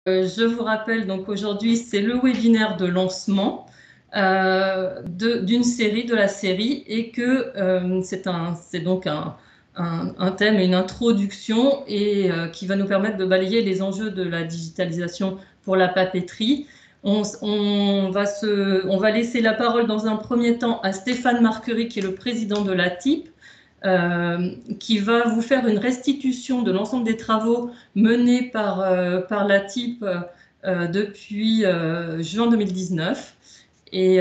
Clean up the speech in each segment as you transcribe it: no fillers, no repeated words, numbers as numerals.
Je vous rappelle, donc aujourd'hui, c'est le webinaire de lancement d'une série, de la série, et que c'est donc un thème, une introduction, et qui va nous permettre de balayer les enjeux de la digitalisation pour la papeterie. On va laisser la parole dans un premier temps à Stéphane Marquery, qui est le président de l'ATIP, qui va vous faire une restitution de l'ensemble des travaux menés par la TIP depuis juin 2019. Et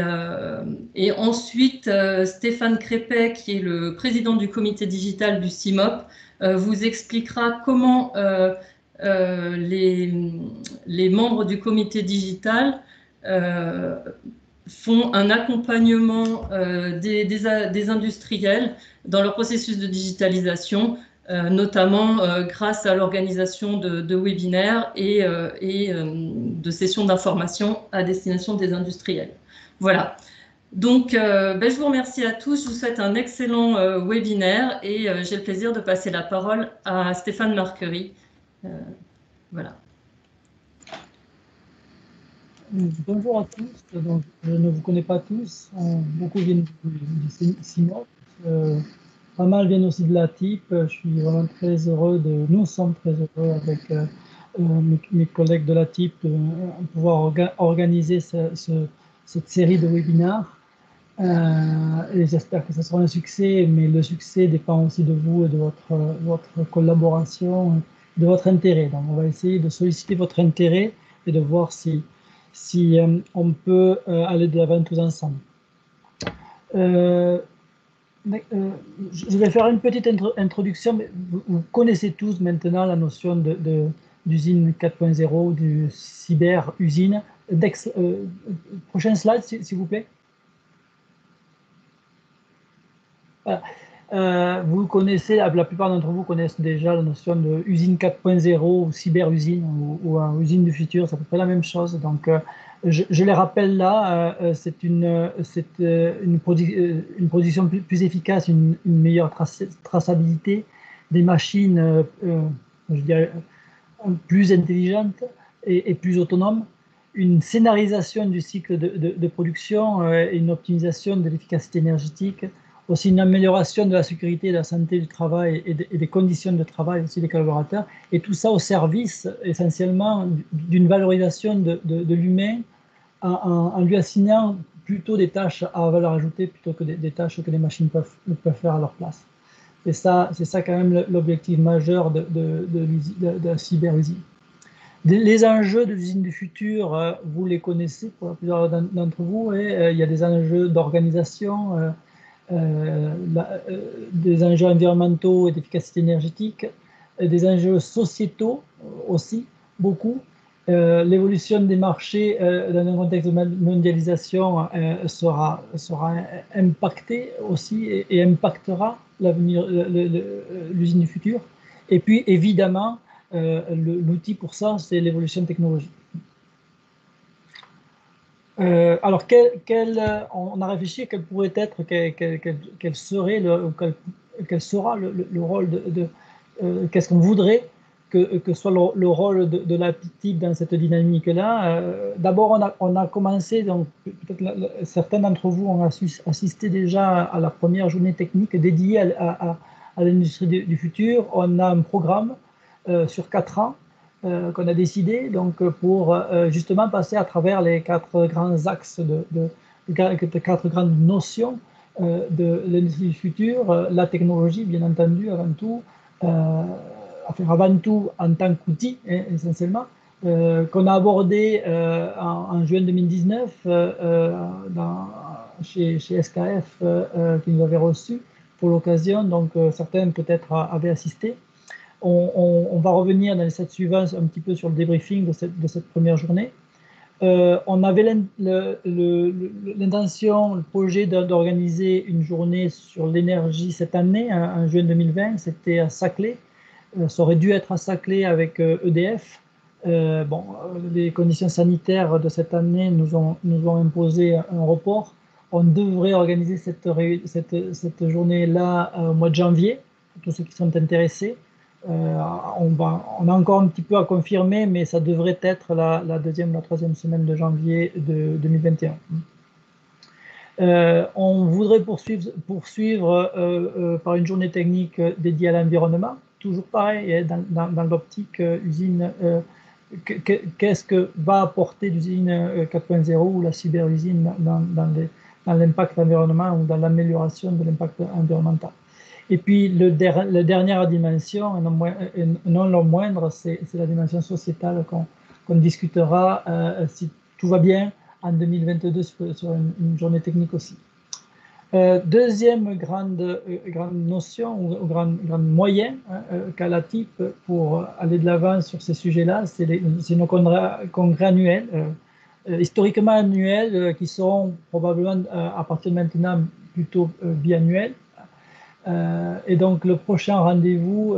ensuite, Stéphane Crépet, qui est le président du comité digital du CIMOP, vous expliquera comment les membres du comité digital font un accompagnement des industriels dans leur processus de digitalisation, notamment grâce à l'organisation de webinaires et de sessions d'information à destination des industriels. Voilà. Donc, je vous remercie à tous. Je vous souhaite un excellent webinaire et j'ai le plaisir de passer la parole à Stéphane Marquery. Voilà. Bonjour à tous. Donc, je ne vous connais pas tous. Beaucoup viennent du CIMOP. Pas mal viennent aussi de la TIP. Je suis vraiment très heureux nous sommes très heureux avec mes collègues de la TIP de pouvoir organiser cette série de webinaires. Et j'espère que ce sera un succès, mais le succès dépend aussi de vous et de votre collaboration, de votre intérêt. Donc, on va essayer de solliciter votre intérêt et de voir si on peut aller de l'avant tous ensemble. Je vais faire une petite introduction. Mais vous connaissez tous maintenant la notion d'usine 4.0, du cyber-usine. Prochain slide, s'il vous plaît. Vous connaissez, la plupart d'entre vous connaissent déjà la notion de usine 4.0 ou cyber-usine ou usine du futur, c'est à peu près la même chose. Donc, je les rappelle là, c'est une production plus efficace, une meilleure traçabilité des machines, je dirais, plus intelligentes et plus autonomes, une scénarisation du cycle de production et une optimisation de l'efficacité énergétique, aussi une amélioration de la sécurité et de la santé du travail et des conditions de travail aussi des collaborateurs, et tout ça au service essentiellement d'une valorisation de l'humain en lui assignant plutôt des tâches à valeur ajoutée plutôt que des tâches que les machines peuvent faire à leur place. C'est ça quand même l'objectif majeur de la cyber-usine. Les enjeux de l'usine du futur, vous les connaissez pour la plupart d'entre vous, et il y a des enjeux d'organisation, des enjeux environnementaux et d'efficacité énergétique, des enjeux sociétaux aussi, beaucoup. L'évolution des marchés dans un contexte de mondialisation sera impactée aussi et impactera l'avenir, l'usine du futur. Et puis évidemment, l'outil pour ça, c'est l'évolution technologique. Alors, on a réfléchi quel pourrait être, quel sera le rôle qu'est-ce qu'on voudrait que soit le rôle de la TIP dans cette dynamique-là. D'abord, on a commencé, donc peut-être certains d'entre vous ont assisté déjà à la première journée technique dédiée à l'industrie du futur. On a un programme sur 4 ans qu'on a décidé donc pour justement passer à travers les 4 grands axes de 4 grandes notions de l'industrie du futur, la technologie bien entendu avant tout, avant tout en tant qu'outil essentiellement, qu'on a abordé en juin 2019 chez SKF qui nous avait reçus pour l'occasion, donc certains peut-être avaient assisté. On va revenir dans les slides suivants un petit peu sur le débriefing de cette première journée. On avait l'intention, le projet d'organiser une journée sur l'énergie cette année, en juin 2020, c'était à Saclay. Ça aurait dû être à Saclay avec EDF. Les conditions sanitaires de cette année nous ont imposé un report. On devrait organiser cette journée-là au mois de janvier, pour tous ceux qui sont intéressés. On a encore un petit peu à confirmer, mais ça devrait être la deuxième ou la troisième semaine de janvier de 2021. On voudrait poursuivre par une journée technique dédiée à l'environnement. Toujours pareil, hein, dans l'optique usine, qu'est-ce que va apporter l'usine 4.0 ou la cyber-usine dans l'impact environnement ou dans l'amélioration de l'impact environnemental. Et puis, la dernière dimension, et non la moindre, c'est la dimension sociétale qu'on discutera, si tout va bien, en 2022 sur une journée technique aussi. Deuxième grande notion ou grand moyen qu'a la TIP pour aller de l'avant sur ces sujets-là, c'est nos congrès annuels, historiquement annuels, qui seront probablement à partir de maintenant plutôt biannuels. Et donc le prochain rendez-vous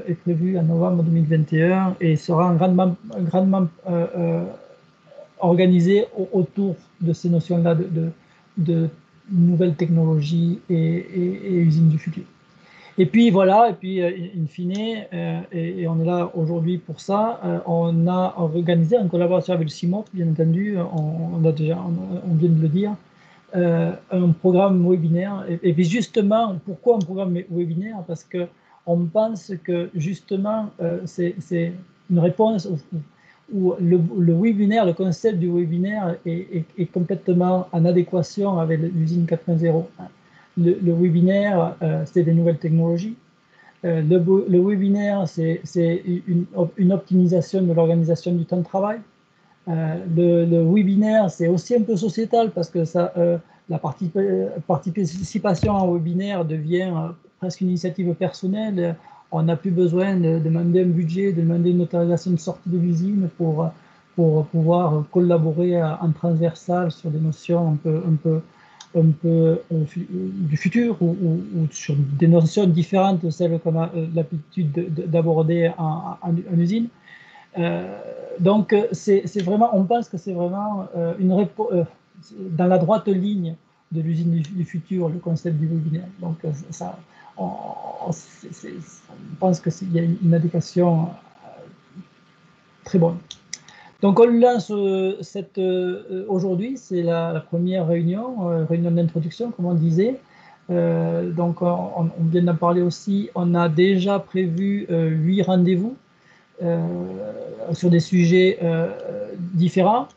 est prévu en novembre 2021 et sera grandement organisé autour de ces notions-là de nouvelles technologies et usines du futur. Et puis voilà, et puis in fine, et on est là aujourd'hui pour ça, on a organisé en collaboration avec le CIMOP, bien entendu, on vient de le dire, un programme webinaire. Et puis justement, pourquoi un programme webinaire? Parce qu'on pense que justement, c'est une réponse où le webinaire, le concept du webinaire est complètement en adéquation avec l'usine 4.0. Le webinaire, c'est des nouvelles technologies. Le webinaire, c'est une optimisation de l'organisation du temps de travail. Le webinaire, c'est aussi un peu sociétal parce que la participation en webinaire devient presque une initiative personnelle. On n'a plus besoin de demander un budget, de demander une autorisation de sortie de l'usine pour pouvoir collaborer en transversal sur des notions un peu du futur ou sur des notions différentes de celles qu'on a l'habitude d'aborder en usine. Donc, c'est vraiment, on pense que c'est vraiment une réponse dans la droite ligne de l'usine du futur, le concept du webinaire. Donc, ça, on pense qu'il y a une adéquation très bonne. Donc, on lance aujourd'hui, c'est la première réunion d'introduction, comme on disait. Donc, on vient d'en parler aussi. On a déjà prévu 8 rendez-vous sur des sujets différents.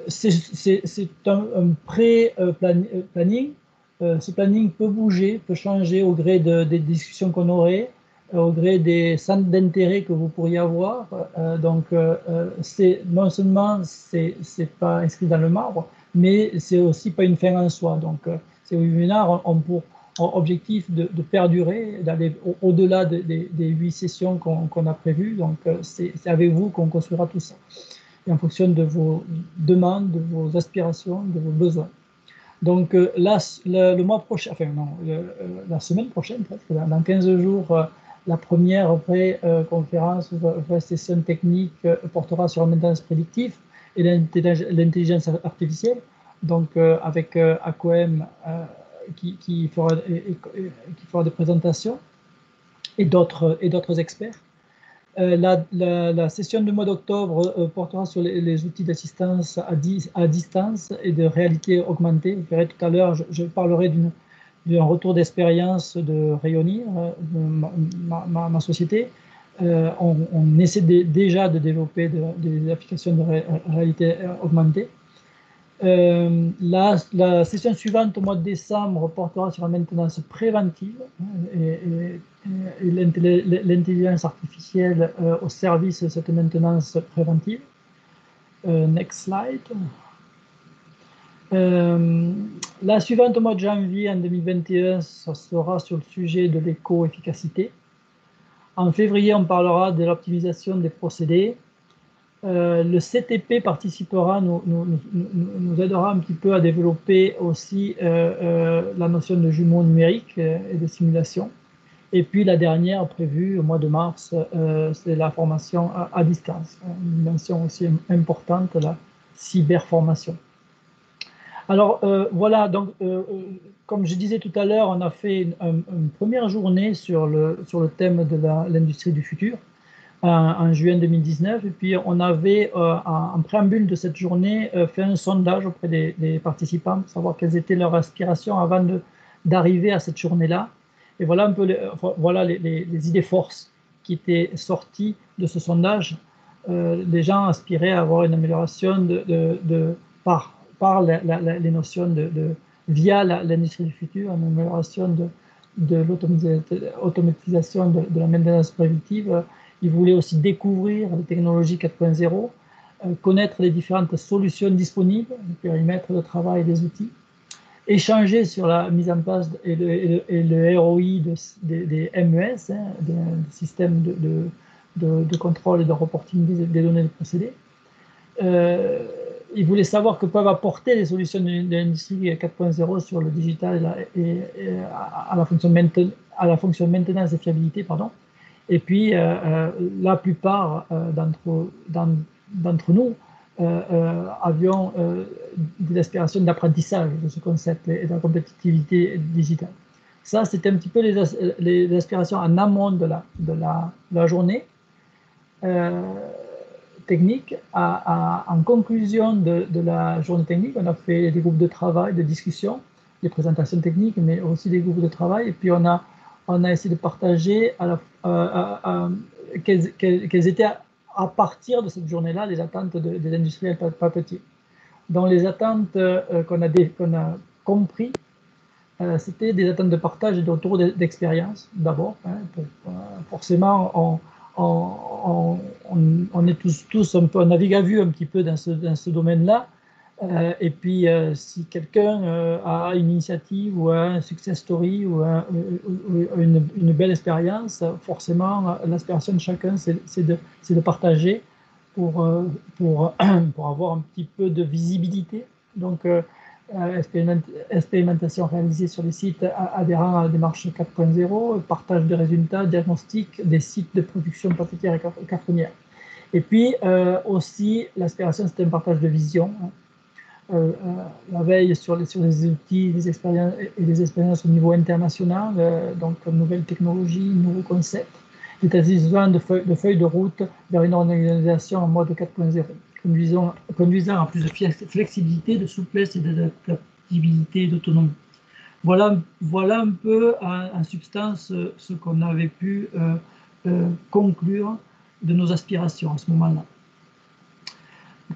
C'est un pré-planning. Ce planning peut bouger, peut changer au gré des discussions qu'on aurait, au gré des centres d'intérêt que vous pourriez avoir. Donc, non seulement c'est pas inscrit dans le marbre, mais c'est aussi pas une fin en soi. Donc, ces webinaires ont pour objectif de perdurer, d'aller au-delà des 8 sessions qu'on a prévues. Donc, c'est avec vous qu'on construira tout ça. Et en fonction de vos demandes, de vos aspirations, de vos besoins. Donc, là, le mois prochain, enfin non, la semaine prochaine, presque, dans 15 jours, la première vraie conférence, vraie session technique portera sur la maintenance prédictive et l'intelligence artificielle. Donc, avec AQM qui fera des présentations et d'autres experts. La session du mois d'octobre portera sur les outils d'assistance à distance et de réalité augmentée. Vous verrez tout à l'heure, je parlerai d'un retour d'expérience de Rayonir, ma société. On essaie déjà de développer des applications de réalité augmentée. La session suivante, au mois de décembre, portera sur la maintenance préventive et l'intelligence artificielle au service de cette maintenance préventive. Next slide. La suivante, au mois de janvier en 2021, ça sera sur le sujet de l'éco-efficacité. En février, on parlera de l'optimisation des procédés. Le CTP participera, nous aidera un petit peu à développer aussi la notion de jumeaux numériques et de simulation. Et puis la dernière prévue au mois de mars, c'est la formation à distance, une dimension aussi importante, la cyberformation. Alors voilà, donc comme je disais tout à l'heure, on a fait une première journée sur le thème de l'industrie du futur en juin 2019. Et puis on avait, en préambule de cette journée, fait un sondage auprès des participants pour savoir quelles étaient leurs aspirations avant d'arriver à cette journée-là. Et voilà un peu les idées forces qui étaient sorties de ce sondage. Les gens aspiraient à avoir une amélioration par les notions via l'industrie du futur, une amélioration de l'automatisation de la maintenance préventive. Ils voulaient aussi découvrir les technologies 4.0, connaître les différentes solutions disponibles, le périmètre de travail des outils, échanger sur la mise en place et le ROI des MES, des systèmes de contrôle et de reporting des données de procédés. Ils voulaient savoir que peuvent apporter les solutions de l'industrie 4.0 sur le digital et à la fonction maintenance et fiabilité, pardon. Et puis, la plupart d'entre nous avions des aspirations d'apprentissage de ce concept et de la compétitivité digitale. Ça, c'était un petit peu les aspirations en amont de la journée technique. En conclusion de la journée technique, on a fait des groupes de travail, de discussion, des présentations techniques, mais aussi des groupes de travail. Et puis, on a essayé de partager quelles étaient, à partir de cette journée-là, les attentes des industriels papetiers. Dans les attentes qu'on a compris, c'était des attentes de partage et de retour d'expérience, d'abord. Forcément, on est tous un peu, on navigue à vue un petit peu dans ce domaine-là. Et puis, si quelqu'un a une initiative ou un success story ou une belle expérience, forcément, l'aspiration de chacun, c'est de partager pour avoir un petit peu de visibilité. Donc, expérimentation réalisée sur les sites adhérents à la démarche 4.0, partage de résultats, diagnostic des sites de production papetière et cartonnière. Et puis, aussi, l'aspiration, c'est un partage de vision. La veille sur les outils, les expériences au niveau international, donc nouvelles technologies, nouveaux concepts, l'établissement de feuilles de route vers une organisation en mode 4.0, conduisant à plus de flexibilité, de souplesse et d'adaptabilité et d'autonomie. Voilà un peu en substance ce qu'on avait pu conclure de nos aspirations à ce moment-là.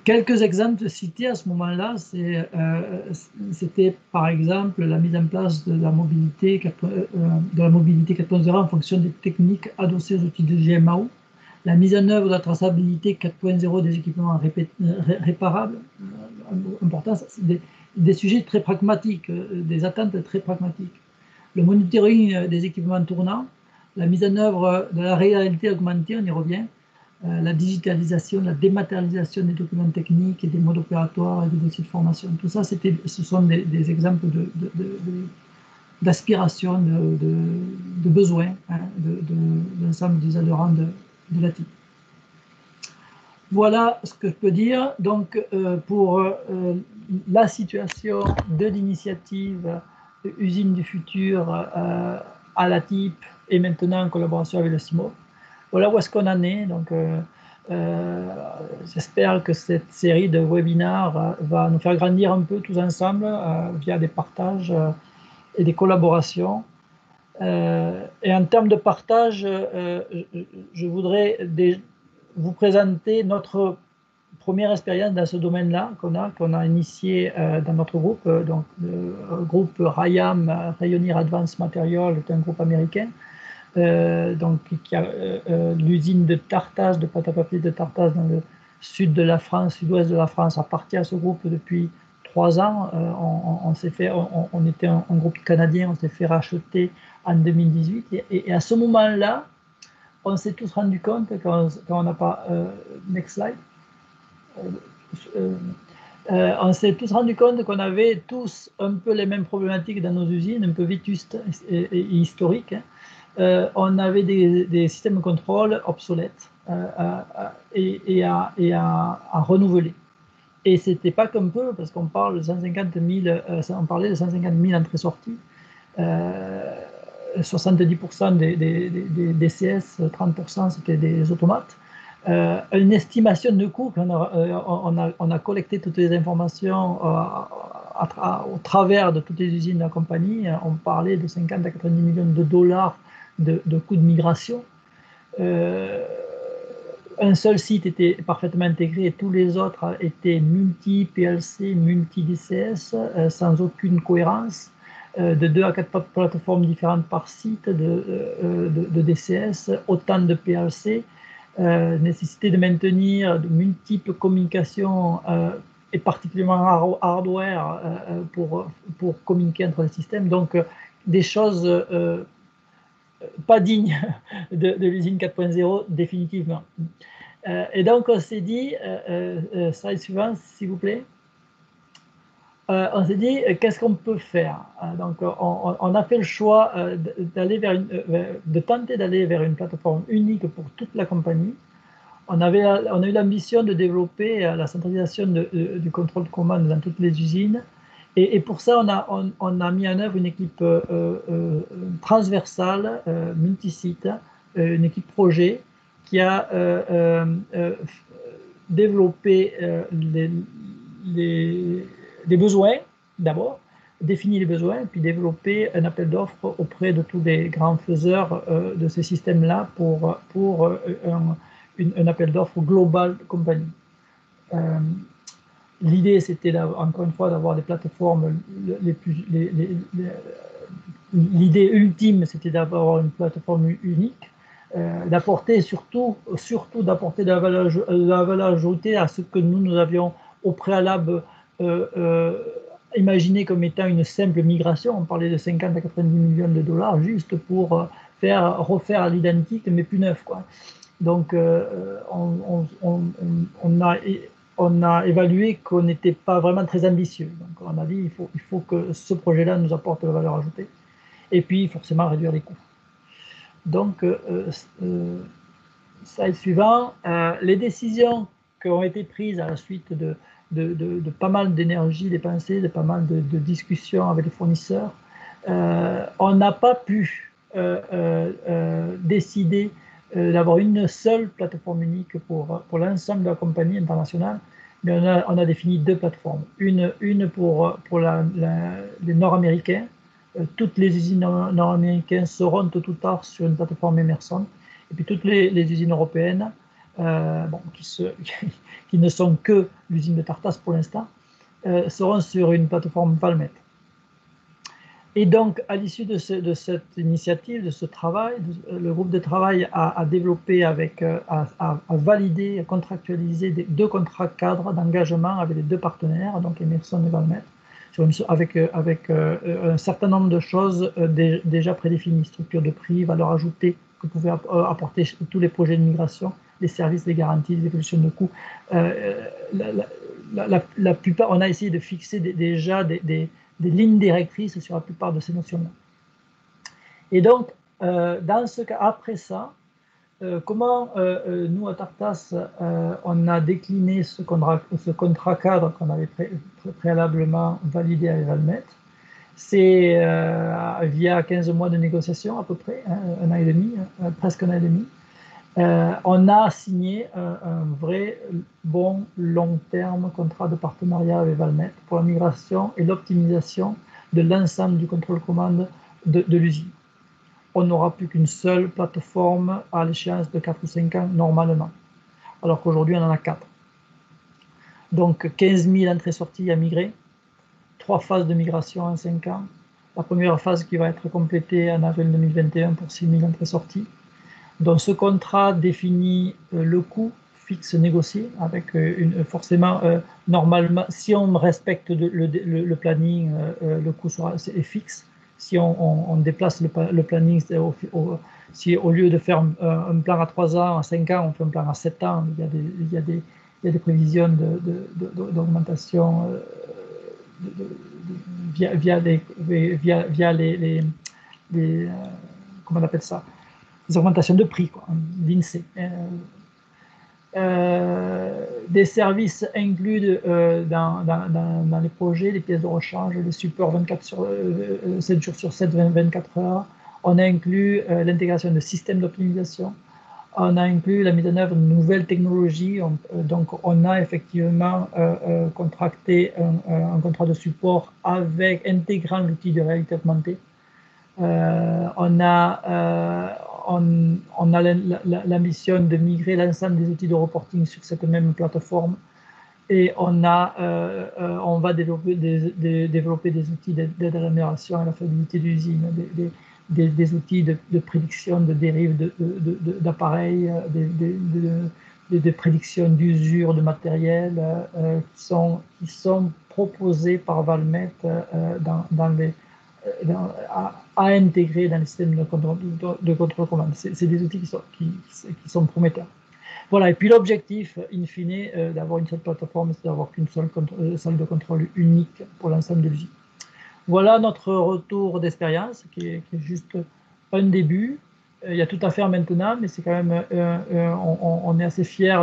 Quelques exemples cités à ce moment-là, c'était par exemple la mise en place de la mobilité 4.0 en fonction des techniques adossées aux outils de GMAO, la mise en œuvre de la traçabilité 4.0 des équipements réparables, important, c'est des sujets très pragmatiques, des attentes très pragmatiques. Le monitoring des équipements tournants, la mise en œuvre de la réalité augmentée, on y revient, la digitalisation, la dématérialisation des documents techniques et des modes opératoires et des dossiers de formation. Tout ça, ce sont des exemples d'aspiration, de besoins de l'ensemble des adhérents de la TIC. Voilà ce que je peux dire. Donc, pour la situation de l'initiative Usine du futur à la TIP et maintenant en collaboration avec le CIMO. Voilà où est-ce qu'on en est. Donc, j'espère que cette série de webinaires va nous faire grandir un peu tous ensemble via des partages et des collaborations. Et en termes de partage, je voudrais vous présenter notre première expérience dans ce domaine-là qu'on a initié dans notre groupe, donc le groupe RIAM, Rayonier Advanced Materials, est un groupe américain. Donc, qui a l'usine de Tartas, de pâte à papier de Tartas dans le sud de la France, sud-ouest de la France, appartient à ce groupe depuis 3 ans. On était un groupe canadien, on s'est fait racheter en 2018. Et à ce moment-là, on s'est tous rendu compte, quand on n'a pas... next slide. On s'est tous rendu compte qu'on avait tous un peu les mêmes problématiques dans nos usines, un peu vétustes et historiques. On avait des systèmes de contrôle obsolètes et à renouveler. Et c'était pas qu'un peu, parce qu'on parle de 150 000, on parlait de 150 000 entrées-sorties. 70% des DCS, 30% c'était des automates. Une estimation de coût, on a collecté toutes les informations au travers de toutes les usines de la compagnie. On parlait de 50 à 90 millions de dollars de coûts de migration. Un seul site était parfaitement intégré et tous les autres étaient multi-PLC, multi-DCS, sans aucune cohérence. De 2 à 4 plateformes différentes par site de DCS, autant de PLC, nécessité de maintenir de multiples communications et particulièrement hardware pour communiquer entre les systèmes. Donc, des choses pas dignes de l'usine 4.0, définitivement. Et donc, on s'est dit, slide suivant, s'il vous plaît. On s'est dit, qu'est-ce qu'on peut faire? Donc, on a fait le choix de tenter d'aller vers une plateforme unique pour toute la compagnie. On a eu l'ambition de développer la centralisation du contrôle de commande dans toutes les usines. Et pour ça, on a mis en œuvre une équipe transversale, multisite, une équipe projet qui a développé les besoins d'abord, définir les besoins, puis développer un appel d'offres auprès de tous les grands faiseurs de ces systèmes-là pour un appel d'offres global de compagnie. L'idée, c'était encore une fois d'avoir des plateformes l'idée ultime, c'était d'avoir une plateforme unique, d'apporter surtout d'apporter de la valeur ajoutée à ce que nous avions au préalable imaginé comme étant une simple migration. On parlait de 50 à 90 millions de dollars juste pour refaire l'identique, mais plus neuf, quoi. Donc, on a évalué qu'on n'était pas vraiment très ambitieux. Donc, on a dit il faut que ce projet-là nous apporte de la valeur ajoutée. Et puis, forcément, réduire les coûts. Donc, slide suivant, les décisions qui ont été prises à la suite de pas mal d'énergie dépensée, de pas mal de discussions avec les fournisseurs, on n'a pas pu décider d'avoir une seule plateforme unique pour l'ensemble de la compagnie internationale, mais on a défini deux plateformes. Une pour les Nord-Américains. Toutes les usines nord-américaines seront tôt ou tard sur une plateforme Emerson. Et puis toutes les usines européennes, qui ne sont que l'usine de Tartas pour l'instant, seront sur une plateforme Valmet. Et donc, à l'issue de cette initiative, de ce travail, le groupe de travail a développé a validé, a contractualisé deux contrats cadres d'engagement avec les deux partenaires, donc Emerson et Valmet, avec un certain nombre de choses déjà prédéfinies, structure de prix, valeur ajoutée que pouvaient apporter tous les projets de migration, les services, les garanties, les évolutions de coûts. La plupart, on a essayé de fixer déjà des lignes directrices sur la plupart de ces notions-là. Et donc, dans ce cas, après ça, comment nous, à Tartas, on a décliné ce contrat cadre qu'on avait préalablement validé avec Valmet? C'est via 15 mois de négociation à peu près, hein, un an et demi, presque un an et demi. On a signé un vrai bon long terme contrat de partenariat avec Valmet pour la migration et l'optimisation de l'ensemble du contrôle commande de l'usine. On n'aura plus qu'une seule plateforme à l'échéance de 4 ou 5 ans normalement, alors qu'aujourd'hui on en a 4. Donc 15 000 entrées-sorties à migrer, 3 phases de migration en 5 ans. La première phase qui va être complétée en avril 2021 pour 6 000 entrées-sorties. Donc ce contrat définit le coût fixe négocié avec forcément normalement, si on respecte le planning, le coût est fixe. Si on déplace le planning, si au lieu de faire un plan à 3 ans, à 5 ans, on fait un plan à 7 ans, il y a des prévisions d'augmentation via les comment on appelle ça, les augmentations de prix, l'INSEE. Des services inclus dans les projets, les pièces de rechange, le support 7 jours sur 7, 24 heures. On a inclus l'intégration de systèmes d'optimisation. On a inclus la mise en œuvre de nouvelles technologies. Donc, on a effectivement contracté un contrat de support intégrant l'outil de réalité augmentée. On a la mission de migrer l'ensemble des outils de reporting sur cette même plateforme. Et on va développer des outils d'aide à l'amélioration et à la fiabilité d'usine, des outils de prédiction de dérives d'appareils, des prédictions d'usure de matériel qui sont proposés par Valmet à intégrer dans les systèmes de contrôle commande. C'est des outils qui sont prometteurs. Voilà, et puis l'objectif, in fine, d'avoir une seule plateforme, c'est d'avoir qu'une seule salle de contrôle unique pour l'ensemble de l'usine. Voilà notre retour d'expérience, qui est juste un début. Il y a tout à faire maintenant, mais c'est quand même, on est assez fiers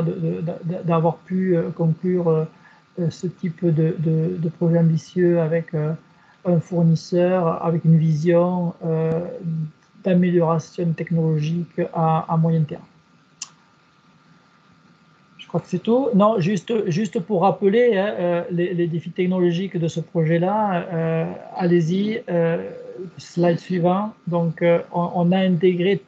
d'avoir pu conclure ce type de projet ambitieux avec un fournisseur, avec une vision d'amélioration technologique à moyen terme. Je crois que c'est tout. Non, juste pour rappeler les défis technologiques de ce projet-là, allez-y, slide suivant. Donc, on a intégré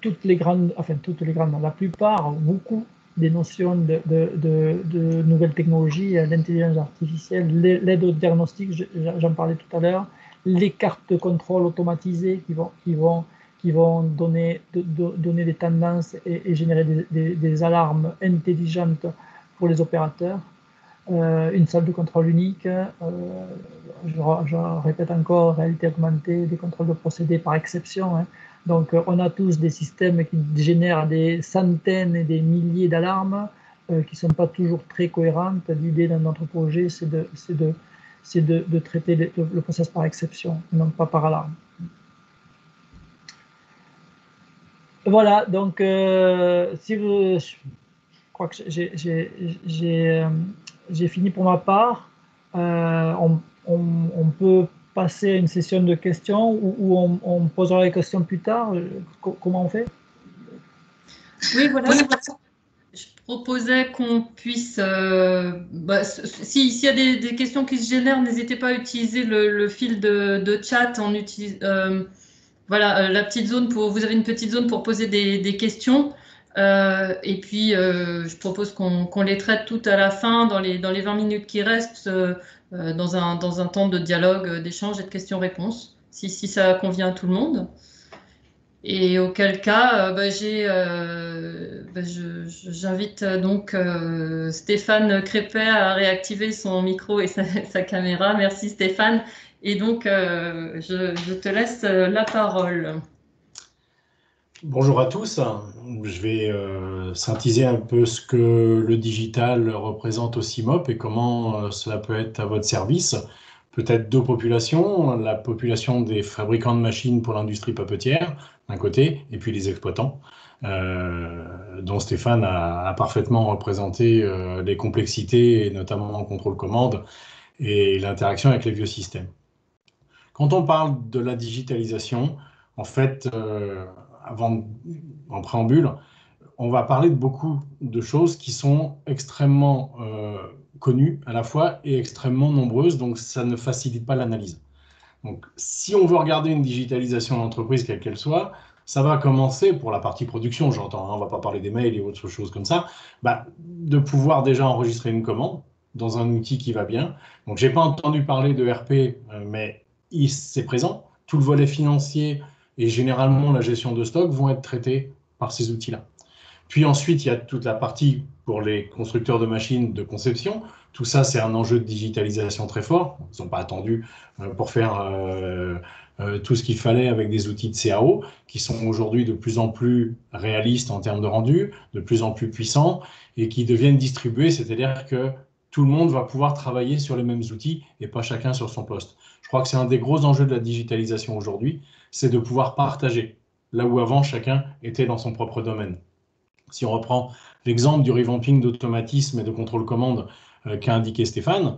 la plupart, beaucoup des notions de nouvelles technologies, l'intelligence artificielle, l'aide au diagnostic, j'en parlais tout à l'heure, les cartes de contrôle automatisées qui vont donner des tendances et générer des alarmes intelligentes pour les opérateurs, une salle de contrôle unique, je répète encore, réalité augmentée, des contrôles de procédés par exception. Hein. Donc on a tous des systèmes qui génèrent des centaines et des milliers d'alarmes qui ne sont pas toujours très cohérentes. L'idée dans notre projet, c'est de traiter le process par exception, non pas par alarme. Voilà, donc si vous... Je crois que j'ai fini pour ma part. On peut passer à une session de questions ou on posera les questions plus tard. Comment on fait? Oui, voilà. Je proposais qu'on puisse, s'il y a des questions qui se génèrent, n'hésitez pas à utiliser le fil de chat en utilisant, voilà, la petite zone vous avez une petite zone pour poser des questions. Et puis, je propose qu'on les traite toutes à la fin, dans les 20 minutes qui restent, dans un temps de dialogue, d'échange et de questions-réponses, si ça convient à tout le monde. Et auquel cas, j'invite donc Stéphane Crépet à réactiver son micro et sa caméra. Merci Stéphane. Et donc, je te laisse la parole. Bonjour à tous. Je vais synthétiser un peu ce que le digital représente au CIMOP et comment cela peut être à votre service. Peut-être deux populations, la population des fabricants de machines pour l'industrie papetière, d'un côté, et puis les exploitants, dont Stéphane a parfaitement représenté les complexités, et notamment en contrôle commande, et l'interaction avec les vieux systèmes. Quand on parle de la digitalisation, en fait, en préambule, on va parler de beaucoup de choses qui sont extrêmement connues à la fois et extrêmement nombreuses, donc ça ne facilite pas l'analyse. Donc, si on veut regarder une digitalisation d'entreprise, quelle qu'elle soit, ça va commencer, pour la partie production, j'entends, hein, on ne va pas parler des mails et autres choses comme ça, de pouvoir déjà enregistrer une commande dans un outil qui va bien. Donc, je n'ai pas entendu parler de RP, mais c'est présent. Tout le volet financier et généralement la gestion de stock vont être traités par ces outils-là. Puis ensuite, il y a toute la partie pour les constructeurs de machines de conception. Tout ça, c'est un enjeu de digitalisation très fort. Ils n'ont pas attendu pour faire tout ce qu'il fallait avec des outils de CAO qui sont aujourd'hui de plus en plus réalistes en termes de rendu, de plus en plus puissants et qui deviennent distribués, c'est-à-dire que tout le monde va pouvoir travailler sur les mêmes outils et pas chacun sur son poste. Je crois que c'est un des gros enjeux de la digitalisation aujourd'hui, c'est de pouvoir partager, là où avant chacun était dans son propre domaine. Si on reprend l'exemple du revamping d'automatisme et de contrôle commande qu'a indiqué Stéphane,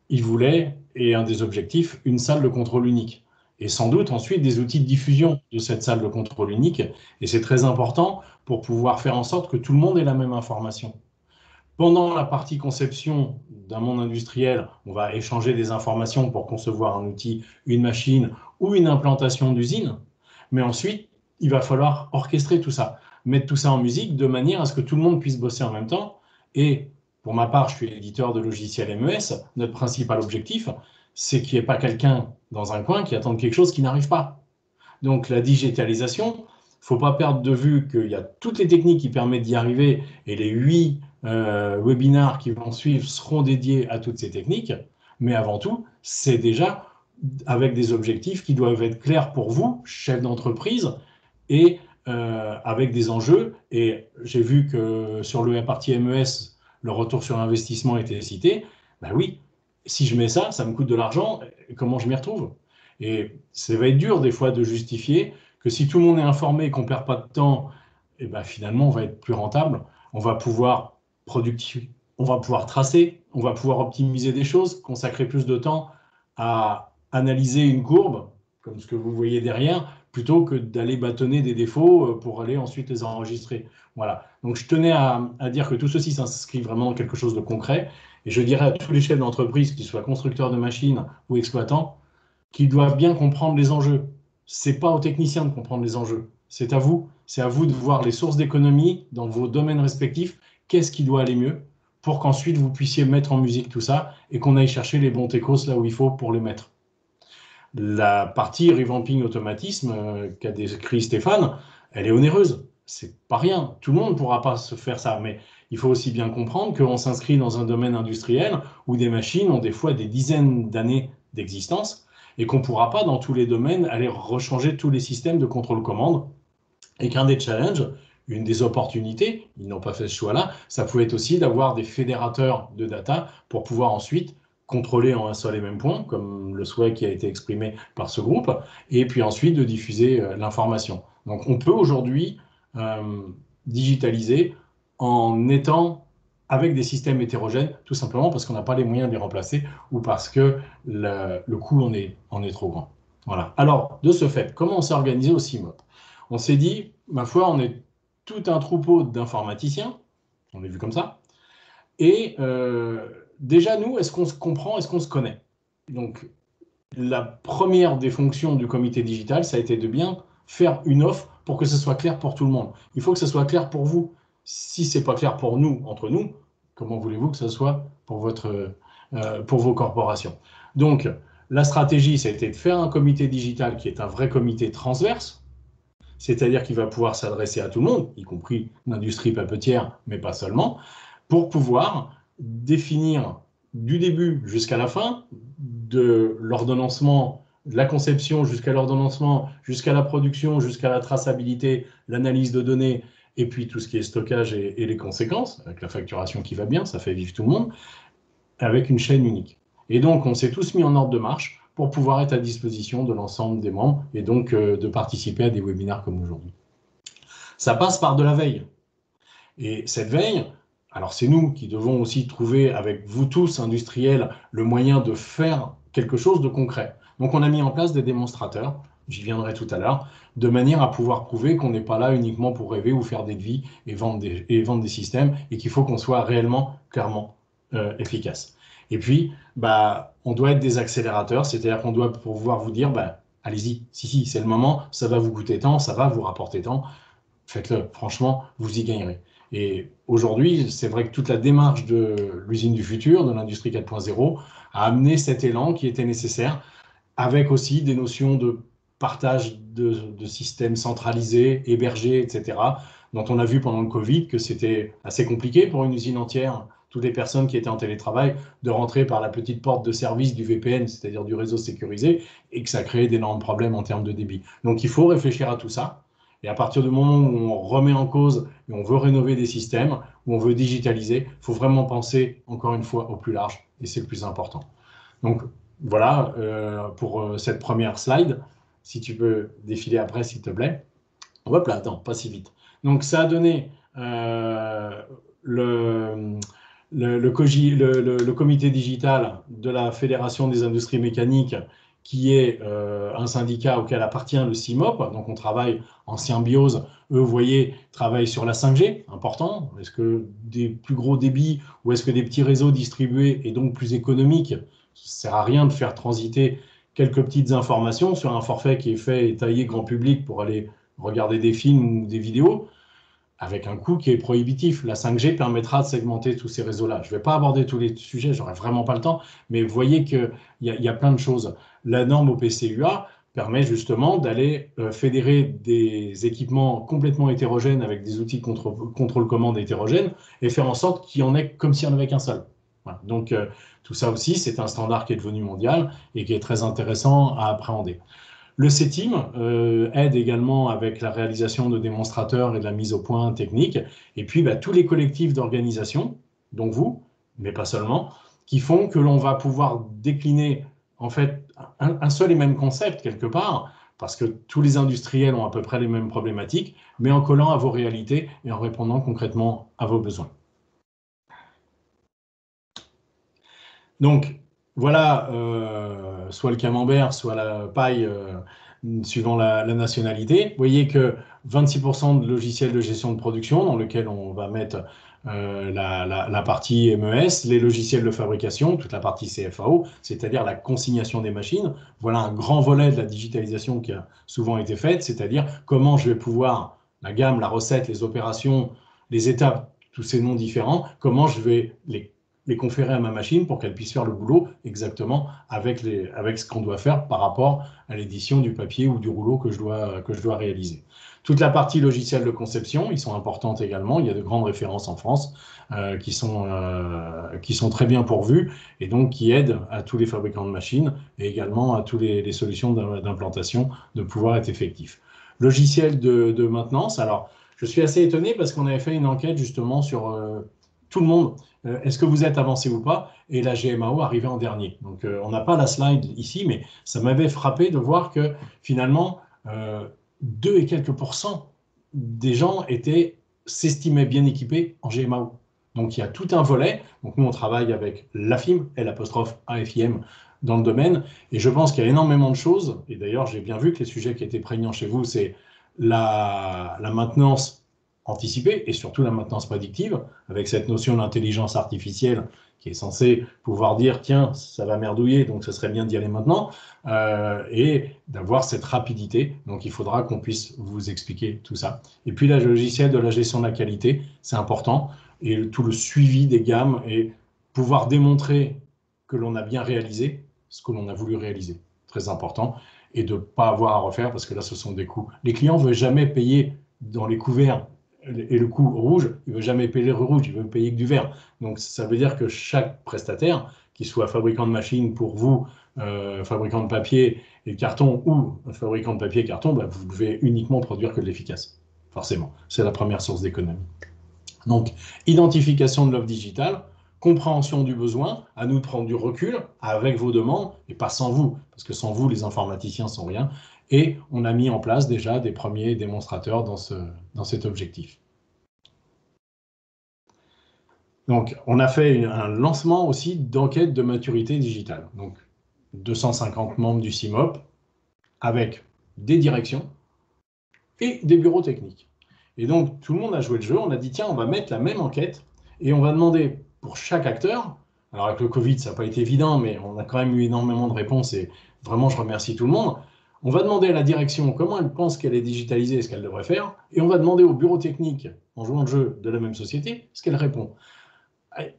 il voulait, et un des objectifs, une salle de contrôle unique. Et sans doute ensuite des outils de diffusion de cette salle de contrôle unique. Et c'est très important pour pouvoir faire en sorte que tout le monde ait la même information. Pendant la partie conception d'un monde industriel, on va échanger des informations pour concevoir un outil, une machine ou une implantation d'usine. Mais ensuite, il va falloir orchestrer tout ça, mettre tout ça en musique de manière à ce que tout le monde puisse bosser en même temps. Et pour ma part, je suis éditeur de logiciels MES. Notre principal objectif, c'est qu'il n'y ait pas quelqu'un dans un coin qui attende quelque chose qui n'arrive pas. Donc la digitalisation, il ne faut pas perdre de vue qu'il y a toutes les techniques qui permettent d'y arriver et les 8 webinars qui vont suivre seront dédiés à toutes ces techniques. Mais avant tout, c'est déjà avec des objectifs qui doivent être clairs pour vous, chef d'entreprise, et avec des enjeux. Et j'ai vu que sur la partie MES, le retour sur investissement était cité. Ben oui, si je mets ça, ça me coûte de l'argent, comment je m'y retrouve? Et ça va être dur des fois de justifier que si tout le monde est informé et qu'on ne perd pas de temps, et ben finalement on va être plus rentable, on va pouvoir on va pouvoir tracer, on va pouvoir optimiser des choses, consacrer plus de temps à analyser une courbe, comme ce que vous voyez derrière, plutôt que d'aller bâtonner des défauts pour aller ensuite les enregistrer. Voilà. Donc je tenais à dire que tout ceci s'inscrit vraiment dans quelque chose de concret. Et je dirais à tous les chefs d'entreprise, qu'ils soient constructeurs de machines ou exploitants, qu'ils doivent bien comprendre les enjeux. Ce n'est pas aux techniciens de comprendre les enjeux. C'est à vous. C'est à vous de voir les sources d'économie dans vos domaines respectifs. Qu'est-ce qui doit aller mieux pour qu'ensuite vous puissiez mettre en musique tout ça et qu'on aille chercher les bons techos là où il faut pour les mettre. La partie revamping automatisme qu'a décrit Stéphane, elle est onéreuse. C'est pas rien. Tout le monde ne pourra pas se faire ça, mais il faut aussi bien comprendre qu'on s'inscrit dans un domaine industriel où des machines ont des fois des dizaines d'années d'existence et qu'on ne pourra pas dans tous les domaines aller rechanger tous les systèmes de contrôle-commande et qu'un des challenges, une des opportunités, ils n'ont pas fait ce choix-là, ça pouvait être aussi d'avoir des fédérateurs de data pour pouvoir ensuite contrôler en un seul et même point, comme le souhait qui a été exprimé par ce groupe, et puis ensuite de diffuser l'information. Donc on peut aujourd'hui digitaliser en étant avec des systèmes hétérogènes, tout simplement parce qu'on n'a pas les moyens de les remplacer ou parce que le coût en est trop grand. Voilà. Alors, de ce fait, comment on s'est organisé au CIMOP? On s'est dit, ma foi, on est tout un troupeau d'informaticiens, on est vu comme ça, et déjà, nous, est-ce qu'on se comprend, est-ce qu'on se connaît? Donc, la première des fonctions du comité digital, ça a été de bien faire une offre pour que ce soit clair pour tout le monde. Il faut que ce soit clair pour vous. Si ce n'est pas clair pour nous, entre nous, comment voulez-vous que ce soit pour vos corporations? Donc, la stratégie, ça a été de faire un comité digital qui est un vrai comité transverse, c'est-à-dire qu'il va pouvoir s'adresser à tout le monde, y compris l'industrie papetière, mais pas seulement, pour pouvoir définir du début jusqu'à la fin, de l'ordonnancement, de la conception jusqu'à l'ordonnancement, jusqu'à la production, jusqu'à la traçabilité, l'analyse de données, et puis tout ce qui est stockage et les conséquences, avec la facturation qui va bien, ça fait vivre tout le monde, avec une chaîne unique. Et donc, on s'est tous mis en ordre de marche pour pouvoir être à disposition de l'ensemble des membres et donc de participer à des webinaires comme aujourd'hui. Ça passe par de la veille. Et cette veille, alors c'est nous qui devons aussi trouver avec vous tous, industriels, le moyen de faire quelque chose de concret. Donc on a mis en place des démonstrateurs, j'y viendrai tout à l'heure, de manière à pouvoir prouver qu'on n'est pas là uniquement pour rêver ou faire des devis et vendre des systèmes, et qu'il faut qu'on soit réellement, clairement efficace. Et puis, on doit être des accélérateurs, c'est-à-dire qu'on doit pouvoir vous dire, allez-y, si, c'est le moment, ça va vous coûter tant, ça va vous rapporter tant, faites-le, franchement, vous y gagnerez. Et aujourd'hui, c'est vrai que toute la démarche de l'usine du futur, de l'industrie 4.0, a amené cet élan qui était nécessaire, avec aussi des notions de partage de systèmes centralisés, hébergés, etc., dont on a vu pendant le Covid que c'était assez compliqué pour une usine entière, toutes les personnes qui étaient en télétravail, de rentrer par la petite porte de service du VPN, c'est-à-dire du réseau sécurisé, et que ça créait d'énormes problèmes en termes de débit. Donc il faut réfléchir à tout ça. Et à partir du moment où on remet en cause et on veut rénover des systèmes, où on veut digitaliser, il faut vraiment penser, encore une fois, au plus large, et c'est le plus important. Donc voilà pour cette première slide. Si tu peux défiler après, s'il te plaît. Hop là, attends, pas si vite. Donc ça a donné le comité digital de la Fédération des industries mécaniques, qui est un syndicat auquel appartient le CIMOP. Donc on travaille en symbiose. Eux, vous voyez, travaillent sur la 5G, important. Est-ce que des plus gros débits ou est-ce que des petits réseaux distribués et donc plus économiques? Ça ne sert à rien de faire transiter quelques petites informations sur un forfait qui est fait et taillé grand public pour aller regarder des films ou des vidéos, avec un coût qui est prohibitif. La 5G permettra de segmenter tous ces réseaux-là. Je ne vais pas aborder tous les sujets, j'aurai vraiment pas le temps, mais vous voyez qu'il y a plein de choses. La norme OPC-UA permet justement d'aller fédérer des équipements complètement hétérogènes avec des outils de contrôle-commande hétérogènes et faire en sorte qu'il y en ait comme s'il n'y en avait qu'un seul. Voilà. Donc tout ça aussi, c'est un standard qui est devenu mondial et qui est très intéressant à appréhender. Le CETIM aide également avec la réalisation de démonstrateurs et de la mise au point technique. Et puis, tous les collectifs d'organisation, donc vous, mais pas seulement, qui font que l'on va pouvoir décliner en fait un seul et même concept quelque part, parce que tous les industriels ont à peu près les mêmes problématiques, mais en collant à vos réalités et en répondant concrètement à vos besoins. Donc, voilà, soit le camembert, soit la paille, suivant la nationalité. Vous voyez que 26% de logiciels de gestion de production, dans lequel on va mettre la partie MES, les logiciels de fabrication, toute la partie CFAO, c'est-à-dire la consignation des machines. Voilà un grand volet de la digitalisation qui a souvent été faite, c'est-à-dire comment je vais pouvoir, la gamme, la recette, les opérations, les étapes, tous ces noms différents, comment je vais les conférer à ma machine pour qu'elle puisse faire le boulot exactement avec ce qu'on doit faire par rapport à l'édition du papier ou du rouleau que je dois réaliser. Toute la partie logicielle de conception, ils sont importantes également. Il y a de grandes références en France qui sont très bien pourvues et donc qui aident à tous les fabricants de machines et également à toutes les solutions d'implantation de pouvoir être effectifs. Logiciel de maintenance, alors je suis assez étonné parce qu'on avait fait une enquête justement sur tout le monde. Est-ce que vous êtes avancé ou pas? Et la GMAO arrivait en dernier. Donc, on n'a pas la slide ici, mais ça m'avait frappé de voir que finalement, 2 et quelques % des gens s'estimaient bien équipés en GMAO. Donc, il y a tout un volet. Donc, nous, on travaille avec l'AFIM, L'(AFIM) dans le domaine. Et je pense qu'il y a énormément de choses. Et d'ailleurs, j'ai bien vu que les sujets qui étaient prégnants chez vous, c'est la maintenance anticipée et surtout la maintenance prédictive, avec cette notion d'intelligence artificielle qui est censée pouvoir dire tiens, ça va merdouiller, donc ce serait bien d'y aller maintenant, et d'avoir cette rapidité. Donc il faudra qu'on puisse vous expliquer tout ça. Et puis la logiciel de la gestion de la qualité, c'est important, et tout le suivi des gammes et pouvoir démontrer que l'on a bien réalisé ce que l'on a voulu réaliser. Très important, et de ne pas avoir à refaire, parce que là, ce sont des coûts. Les clients ne veulent jamais payer dans les couverts et le coût rouge, il ne veut jamais payer le rouge, il veut payer que du vert. Donc ça veut dire que chaque prestataire, qu'il soit fabricant de machines pour vous, fabricant de papier et de carton, ou fabricant de papier et carton, vous devez uniquement produire que de l'efficace. Forcément, c'est la première source d'économie. Donc, identification de l'offre digitale, compréhension du besoin, à nous de prendre du recul avec vos demandes, et pas sans vous, parce que sans vous, les informaticiens ne sont rien. Et on a mis en place déjà des premiers démonstrateurs dans cet objectif. Donc, on a fait un lancement aussi d'enquête de maturité digitale. Donc, 250 membres du CIMOP avec des directions et des bureaux techniques. Et donc, tout le monde a joué le jeu. On a dit, tiens, on va mettre la même enquête et on va demander pour chaque acteur. Alors, avec le Covid, ça n'a pas été évident, mais on a quand même eu énormément de réponses et vraiment, je remercie tout le monde. On va demander à la direction comment elle pense qu'elle est digitalisée et ce qu'elle devrait faire, et on va demander au bureau technique, en jouant le jeu de la même société, ce qu'elle répond.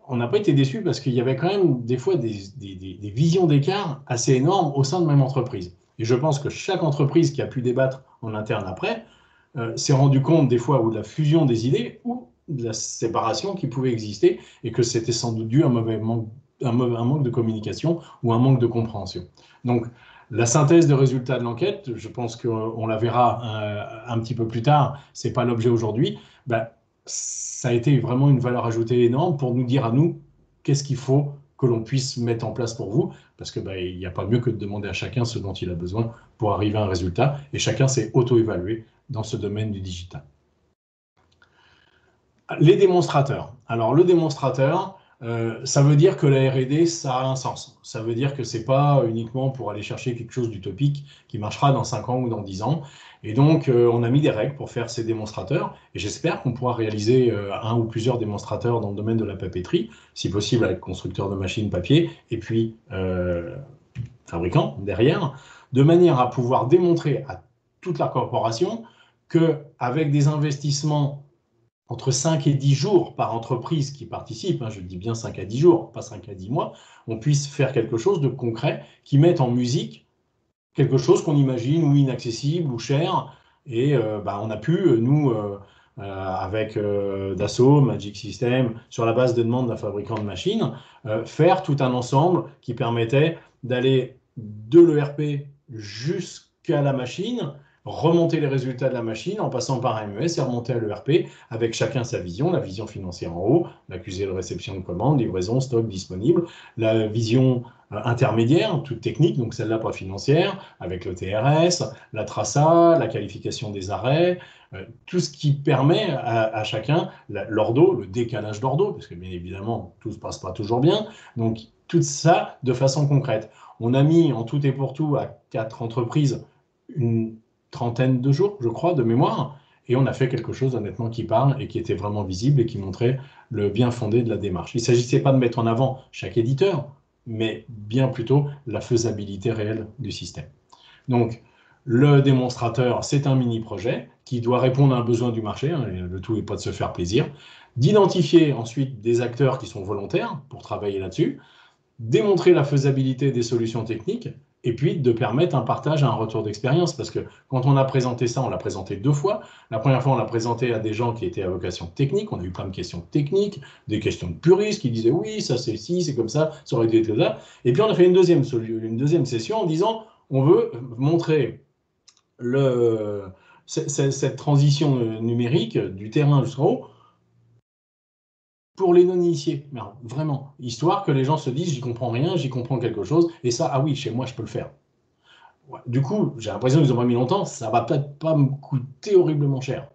On n'a pas été déçus parce qu'il y avait quand même des fois des visions d'écart assez énormes au sein de même entreprise. Et je pense que chaque entreprise qui a pu débattre en interne après s'est rendu compte des fois ou de la fusion des idées ou de la séparation qui pouvait exister et que c'était sans doute dû à un manque de communication ou un manque de compréhension. Donc, la synthèse de résultats de l'enquête, je pense qu'on la verra un petit peu plus tard, ce n'est pas l'objet aujourd'hui, ça a été vraiment une valeur ajoutée énorme pour nous dire à nous qu'est-ce qu'il faut que l'on puisse mettre en place pour vous, parce qu'il n'y a pas mieux que de demander à chacun ce dont il a besoin pour arriver à un résultat, et chacun s'est auto-évalué dans ce domaine du digital. Les démonstrateurs. Alors, le démonstrateur, ça veut dire que la R&D, ça a un sens. Ça veut dire que ce n'est pas uniquement pour aller chercher quelque chose d'utopique qui marchera dans 5 ans ou dans 10 ans. Et donc, on a mis des règles pour faire ces démonstrateurs. Et j'espère qu'on pourra réaliser un ou plusieurs démonstrateurs dans le domaine de la papeterie, si possible avec constructeurs de machines papier, et puis fabricants derrière, de manière à pouvoir démontrer à toute la corporation qu'avec des investissements entre 5 et 10 jours par entreprise qui participe, je dis bien 5 à 10 jours, pas 5 à 10 mois, on puisse faire quelque chose de concret qui mette en musique quelque chose qu'on imagine ou inaccessible ou cher. Et on a pu, nous, avec Dassault, Magic System, sur la base des demandes d'un fabricant de machines, faire tout un ensemble qui permettait d'aller de l'ERP jusqu'à la machine, remonter les résultats de la machine en passant par un MES et remonter à l'ERP avec chacun sa vision, la vision financière en haut, l'accusé de réception de commande, livraison, stock disponible, la vision intermédiaire, toute technique, donc celle-là pas financière, avec le TRS, la traça, la qualification des arrêts, tout ce qui permet à chacun, l'ordo, le décalage d'ordo, parce que bien évidemment, tout ne se passe pas toujours bien, donc tout ça de façon concrète. On a mis en tout et pour tout à 4 entreprises une trentaine de jours, je crois, de mémoire, et on a fait quelque chose honnêtement qui parle et qui était vraiment visible et qui montrait le bien fondé de la démarche. Il ne s'agissait pas de mettre en avant chaque éditeur, mais bien plutôt la faisabilité réelle du système. Donc, le démonstrateur, c'est un mini-projet qui doit répondre à un besoin du marché, le tout n'est pas de se faire plaisir, d'identifier ensuite des acteurs qui sont volontaires pour travailler là-dessus, démontrer la faisabilité des solutions techniques, et puis de permettre un partage, un retour d'expérience, parce que quand on a présenté ça, on l'a présenté 2 fois. La première fois, on l'a présenté à des gens qui étaient à vocation technique, on a eu plein de questions techniques, des questions de puristes qui disaient oui, ça c'est ci, c'est comme ça aurait dû être là. Et puis on a fait une deuxième session en disant on veut montrer cette transition numérique du terrain jusqu'en haut pour les non-initiés, vraiment, histoire que les gens se disent j'y comprends rien, j'y comprends quelque chose, et ça, ah oui, chez moi, je peux le faire. Ouais. Du coup, j'ai l'impression qu'ils ont pas mis longtemps, ça va peut-être pas me coûter horriblement cher.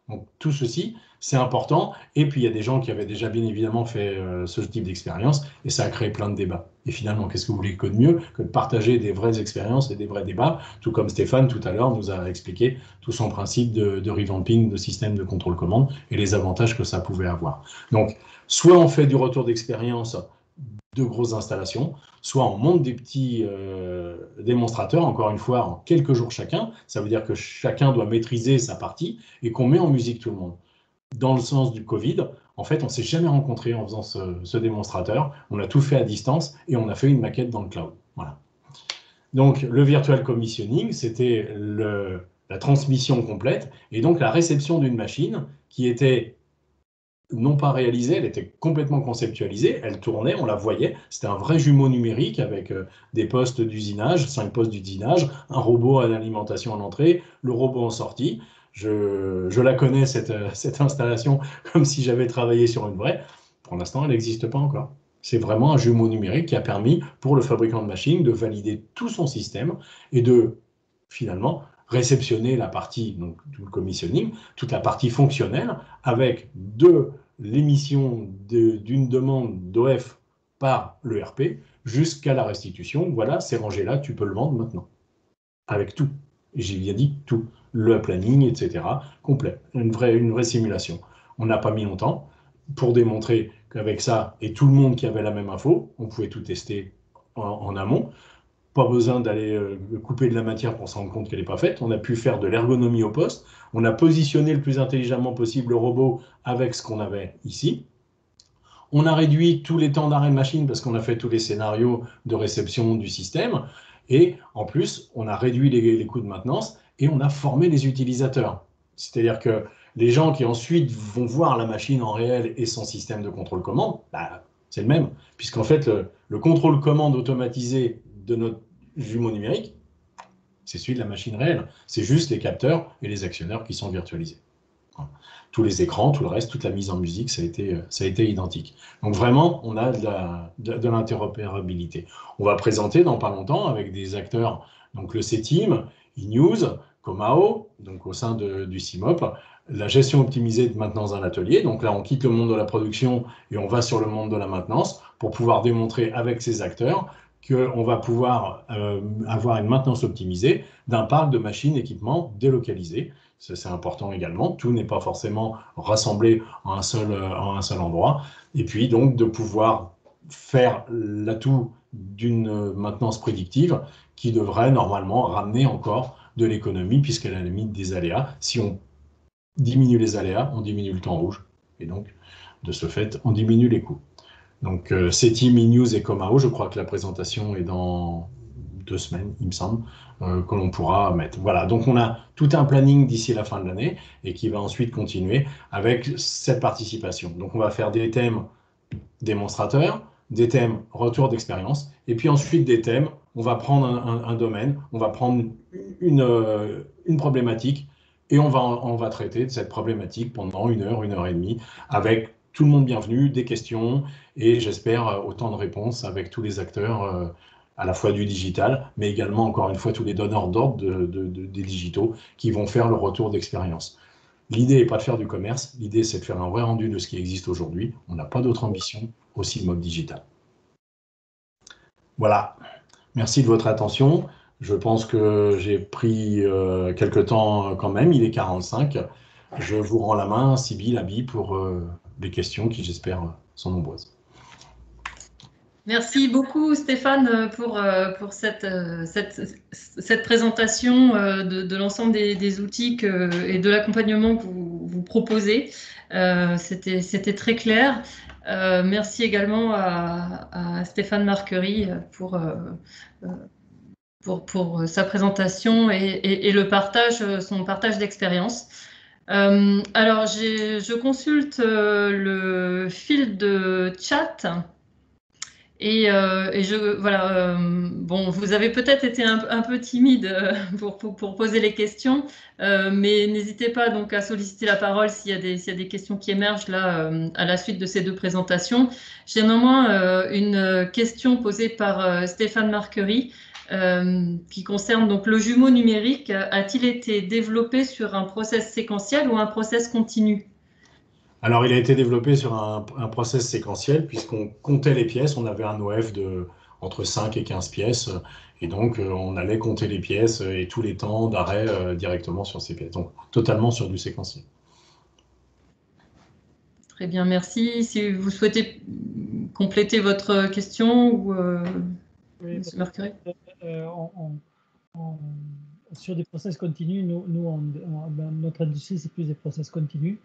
Donc tout ceci, c'est important, et puis il y a des gens qui avaient déjà bien évidemment fait ce type d'expérience, et ça a créé plein de débats. Et finalement, qu'est-ce que vous voulez que de mieux que de partager des vraies expériences et des vrais débats, tout comme Stéphane tout à l'heure nous a expliqué tout son principe de revamping de système de contrôle-commande et les avantages que ça pouvait avoir. Donc, soit on fait du retour d'expérience de grosses installations, soit on monte des petits démonstrateurs, encore une fois, en quelques jours chacun. Ça veut dire que chacun doit maîtriser sa partie et qu'on met en musique tout le monde. Dans le sens du Covid, en fait, on ne s'est jamais rencontrés en faisant ce démonstrateur. On a tout fait à distance et on a fait une maquette dans le cloud. Voilà. Donc, le virtual commissioning, c'était la transmission complète et donc la réception d'une machine qui était non pas réalisée, elle était complètement conceptualisée, elle tournait, on la voyait, c'était un vrai jumeau numérique avec des postes d'usinage, 5 postes d'usinage, un robot à l'alimentation à l'entrée, le robot en sortie. Je la connais, cette installation, comme si j'avais travaillé sur une vraie. Pour l'instant, elle n'existe pas encore. C'est vraiment un jumeau numérique qui a permis pour le fabricant de machines de valider tout son système et de, finalement, réceptionner la partie, donc tout le commissioning, toute la partie fonctionnelle, avec de l'émission d'une demande d'OF par l'ERP jusqu'à la restitution. Voilà, c'est rangé là, tu peux le vendre maintenant. Avec tout. J'ai bien dit tout. Le planning, etc. Complet. Une vraie simulation. On n'a pas mis longtemps pour démontrer qu'avec ça, et tout le monde qui avait la même info, on pouvait tout tester en amont. Pas besoin d'aller couper de la matière pour se rendre compte qu'elle n'est pas faite. On a pu faire de l'ergonomie au poste. On a positionné le plus intelligemment possible le robot avec ce qu'on avait ici. On a réduit tous les temps d'arrêt de machine parce qu'on a fait tous les scénarios de réception du système. Et en plus, on a réduit les coûts de maintenance et on a formé les utilisateurs. C'est-à-dire que les gens qui ensuite vont voir la machine en réel et son système de contrôle-commande, c'est le même. Puisqu'en fait, le contrôle-commande automatisé de notre jumeau numérique, c'est celui de la machine réelle. C'est juste les capteurs et les actionneurs qui sont virtualisés. Tous les écrans, tout le reste, toute la mise en musique, ça a été identique. Donc vraiment, on a de l'interopérabilité. On va présenter dans pas longtemps avec des acteurs, donc le C-Team, eNews, Comao, donc au sein du CIMOP, la gestion optimisée de maintenance d'un atelier. Donc là, on quitte le monde de la production et on va sur le monde de la maintenance pour pouvoir démontrer avec ces acteurs qu'on va pouvoir avoir une maintenance optimisée d'un parc de machines, équipements délocalisés. Ça, c'est important également. Tout n'est pas forcément rassemblé en un seul endroit. Et puis, donc, de pouvoir faire l'atout d'une maintenance prédictive qui devrait normalement ramener encore de l'économie, puisqu'elle a la limite des aléas. Si on diminue les aléas, on diminue le temps rouge. Et donc, de ce fait, on diminue les coûts. Donc, SETI, MINUS et Comao, je crois que la présentation est dans 2 semaines, il me semble, que l'on pourra mettre. Voilà, donc on a tout un planning d'ici la fin de l'année et qui va ensuite continuer avec cette participation. Donc, on va faire des thèmes démonstrateurs, des thèmes retour d'expérience, et puis ensuite des thèmes, on va prendre un domaine, on va prendre une problématique, et on va traiter de cette problématique pendant 1 heure, 1 heure et demie, avec tout le monde bienvenu, des questions, et j'espère autant de réponses avec tous les acteurs, à la fois du digital, mais également, encore une fois, tous les donneurs d'ordre des digitaux qui vont faire le retour d'expérience. L'idée n'est pas de faire du commerce, l'idée c'est de faire un vrai rendu de ce qui existe aujourd'hui. On n'a pas d'autre ambition, aussi le mode digital. Voilà, merci de votre attention. Je pense que j'ai pris quelques temps quand même, il est 45. Je vous rends la main, Sybille, Abi, pour les questions qui, j'espère, sont nombreuses. Merci beaucoup Stéphane pour cette présentation de l'ensemble des outils et de l'accompagnement que vous proposez. C'était très clair. Merci également à Stéphane Marquery pour sa présentation et son partage d'expérience. Alors, je consulte le fil de chat. Voilà, bon, vous avez peut-être été un peu timide pour poser les questions, mais n'hésitez pas donc à solliciter la parole s'il y a des questions qui émergent là à la suite de ces 2 présentations. J'ai néanmoins une question posée par Stéphane Marquery qui concerne donc le jumeau numérique. A-t-il été développé sur un process séquentiel ou un process continu ? Alors, il a été développé sur un process séquentiel, puisqu'on comptait les pièces. On avait un OF entre 5 et 15 pièces. Et donc, on allait compter les pièces et tous les temps d'arrêt directement sur ces pièces. Donc, totalement sur du séquentiel. Très bien, merci. Si vous souhaitez compléter votre question, ou oui, M. Marquery. Sur des process continus, notre industrie, c'est plus des process continus.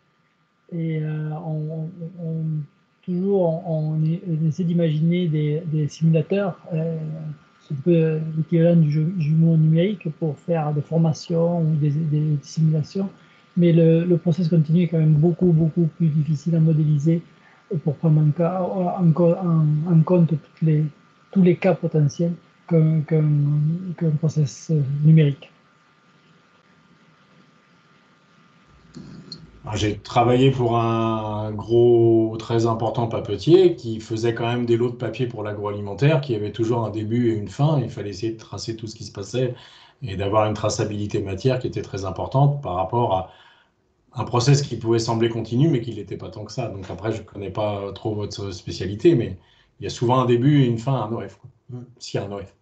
Et on essaie d'imaginer des simulateurs, c'est un peu l'équivalent du jumeau numérique pour faire des formations ou des simulations. Mais le process continu est quand même beaucoup plus difficile à modéliser pour prendre en compte tous les cas potentiels qu'un process numérique. J'ai travaillé pour un gros, très important papetier qui faisait quand même des lots de papier pour l'agroalimentaire, qui avait toujours un début et une fin. Il fallait essayer de tracer tout ce qui se passait et d'avoir une traçabilité matière qui était très importante par rapport à un process qui pouvait sembler continu, mais qui ne l'était pas tant que ça. Donc après, je ne connais pas trop votre spécialité, mais il y a souvent un début et une fin à un OF, s'il y a un OF.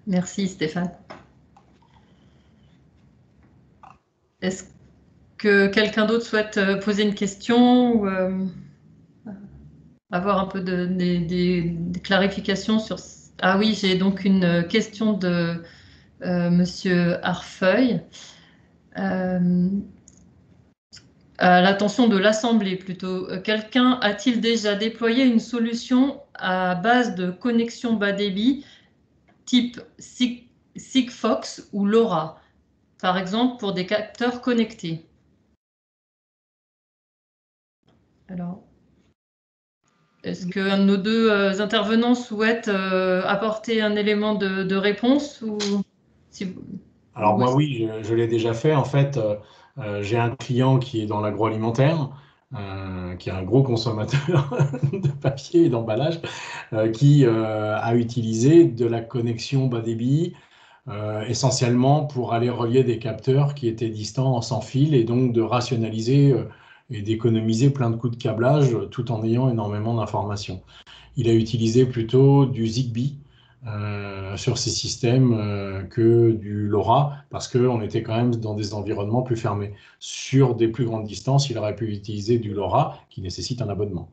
Merci Stéphane. Est-ce que quelqu'un d'autre souhaite poser une question ou avoir un peu des clarifications sur... Ah oui, j'ai donc une question de Monsieur Harfeuil. À l'attention de l'Assemblée plutôt. Quelqu'un a-t-il déjà déployé une solution à base de connexion bas débit type Sigfox ou LoRa, par exemple pour des capteurs connectés? Alors, est-ce qu'un de nos 2 intervenants souhaite apporter un élément de réponse ou Alors moi, oui, je l'ai déjà fait. En fait, j'ai un client qui est dans l'agroalimentaire, qui est un gros consommateur de papier et d'emballage, qui a utilisé de la connexion bas débit essentiellement pour aller relier des capteurs qui étaient distants sans fil et donc de rationaliser et d'économiser plein de coûts de câblage tout en ayant énormément d'informations. Il a utilisé plutôt du Zigbee sur ces systèmes que du LoRa parce qu'on était quand même dans des environnements plus fermés. Sur des plus grandes distances, il aurait pu utiliser du LoRa qui nécessite un abonnement.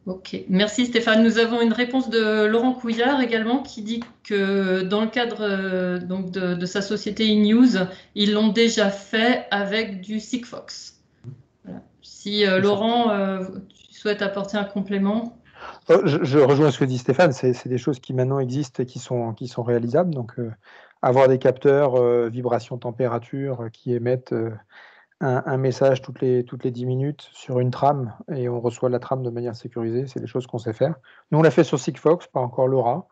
Ok, merci Stéphane. Nous avons une réponse de Laurent Couillard également qui dit que dans le cadre donc de sa société eNews, ils l'ont déjà fait avec du Sigfox. Voilà. Si Laurent, tu souhaites apporter un complément. Je rejoins ce que dit Stéphane, c'est des choses qui maintenant existent et qui sont réalisables. Donc, avoir des capteurs vibration température qui émettent un message toutes les 10 minutes sur une trame et on reçoit la trame de manière sécurisée, c'est des choses qu'on sait faire. Nous, on l'a fait sur Sigfox, pas encore LoRa,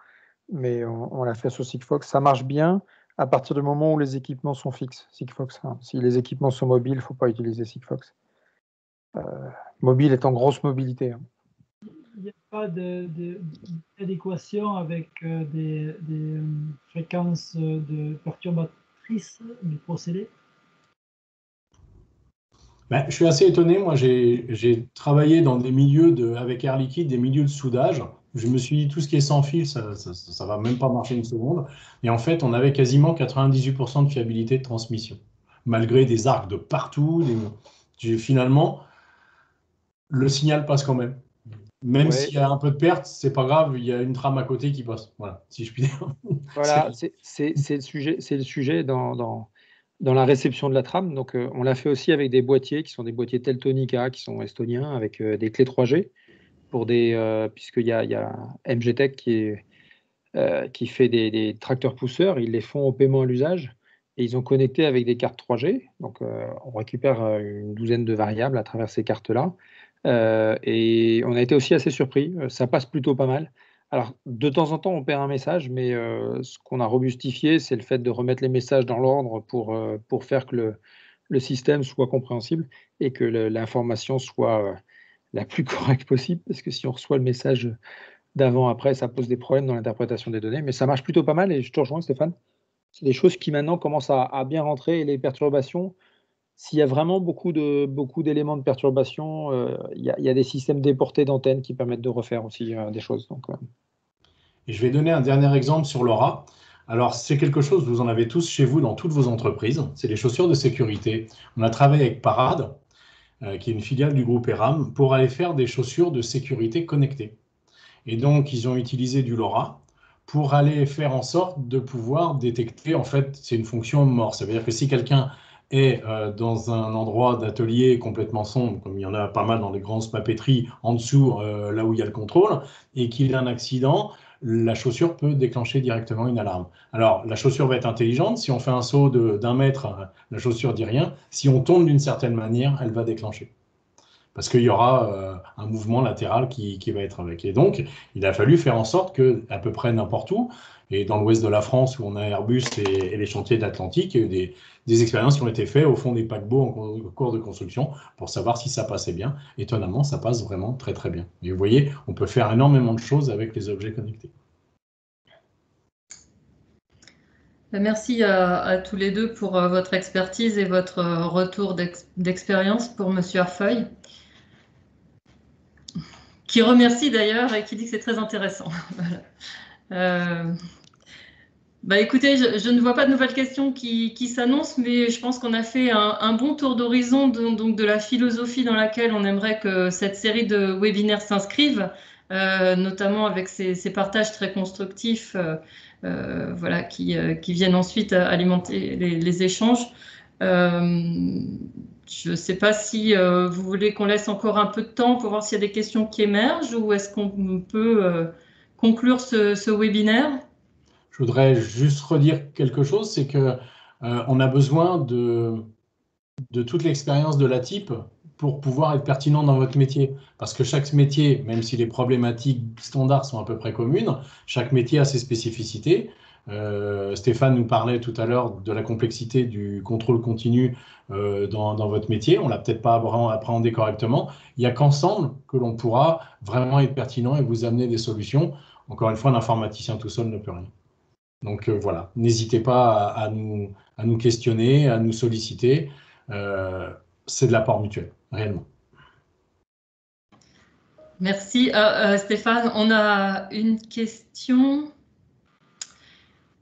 mais on l'a fait sur Sigfox. Ça marche bien à partir du moment où les équipements sont fixes, Sigfox. Hein. Si les équipements sont mobiles, il ne faut pas utiliser Sigfox. Mobile est en grosse mobilité. Hein. Il n'y a pas d'adéquation avec des fréquences de perturbatrices du procédé? Ben, je suis assez étonné. Moi, j'ai travaillé dans des milieux avec Air Liquide, des milieux de soudage. Je me suis dit, tout ce qui est sans fil, ça ne va même pas marcher une seconde. Et en fait, on avait quasiment 98% de fiabilité de transmission, malgré des arcs de partout. Finalement, le signal passe quand même. Même s'il y a un peu de perte, c'est pas grave, il y a une trame à côté qui passe. Voilà, si je puis dire. Voilà, c'est le sujet dans la réception de la trame. Donc, on l'a fait aussi avec des boîtiers qui sont des boîtiers Teltonika, qui sont estoniens, avec des clés 3G, puisqu'il y a MGTech qui fait des tracteurs pousseurs. Ils les font au paiement à l'usage et ils ont connecté avec des cartes 3G. Donc, on récupère une douzaine de variables à travers ces cartes-là. Et on a été aussi assez surpris. Ça passe plutôt pas mal. Alors, de temps en temps, on perd un message, mais ce qu'on a robustifié, c'est le fait de remettre les messages dans l'ordre pour faire que le système soit compréhensible et que l'information soit la plus correcte possible. Parce que si on reçoit le message d'avant-après, ça pose des problèmes dans l'interprétation des données. Mais ça marche plutôt pas mal et je te rejoins, Stéphane. C'est des choses qui maintenant commencent à bien rentrer et les perturbations. S'il y a vraiment beaucoup d'éléments de perturbation, il y a des systèmes déportés d'antennes qui permettent de refaire aussi des choses. Donc, Et je vais donner un dernier exemple sur LoRa. Alors, c'est quelque chose, vous en avez tous chez vous dans toutes vos entreprises. C'est les chaussures de sécurité. On a travaillé avec Parade, qui est une filiale du groupe Eram, pour aller faire des chaussures de sécurité connectées. Et donc, ils ont utilisé du LoRa pour aller faire en sorte de pouvoir détecter, en fait, c'est une fonction mort. Ça veut dire que si quelqu'un est dans un endroit d'atelier complètement sombre, comme il y en a pas mal dans les grandes papeteries, en dessous, là où il y a le contrôle, et qu'il a un accident, la chaussure peut déclencher directement une alarme. Alors, la chaussure va être intelligente. Si on fait un saut d'1 mètre, la chaussure dit rien. Si on tombe d'une certaine manière, elle va déclencher. Parce qu'il y aura un mouvement latéral qui va être avec. Et donc, il a fallu faire en sorte qu'à peu près n'importe où, et dans l'ouest de la France où on a Airbus et les chantiers de l'Atlantique, il y a eu des expériences qui ont été faites au fond des paquebots en cours de construction pour savoir si ça passait bien. Étonnamment, ça passe vraiment très très bien. Et vous voyez, on peut faire énormément de choses avec les objets connectés. Merci à tous les deux pour votre expertise et votre retour d'expérience pour Monsieur Arfeuil, qui remercie d'ailleurs et qui dit que c'est très intéressant. Voilà. Écoutez, je ne vois pas de nouvelles questions qui s'annoncent, mais je pense qu'on a fait un bon tour d'horizon donc de la philosophie dans laquelle on aimerait que cette série de webinaires s'inscrive, notamment avec ces partages très constructifs voilà, qui viennent ensuite alimenter les échanges. Je ne sais pas si vous voulez qu'on laisse encore un peu de temps pour voir s'il y a des questions qui émergent ou est-ce qu'on peut conclure ce webinaire? Je voudrais juste redire quelque chose, c'est que on a besoin de toute l'expérience de la type pour pouvoir être pertinent dans votre métier. Parce que chaque métier, même si les problématiques standards sont à peu près communes, chaque métier a ses spécificités. Stéphane nous parlait tout à l'heure de la complexité du contrôle continu dans votre métier. On ne l'a peut-être pas appréhendé correctement. Il n'y a qu'ensemble que l'on pourra vraiment être pertinent et vous amener des solutions. Encore une fois, l'informaticien tout seul ne peut rien. Donc voilà, n'hésitez pas à nous questionner, à nous solliciter. C'est de l'apport mutuel, réellement. Merci. Stéphane, on a une question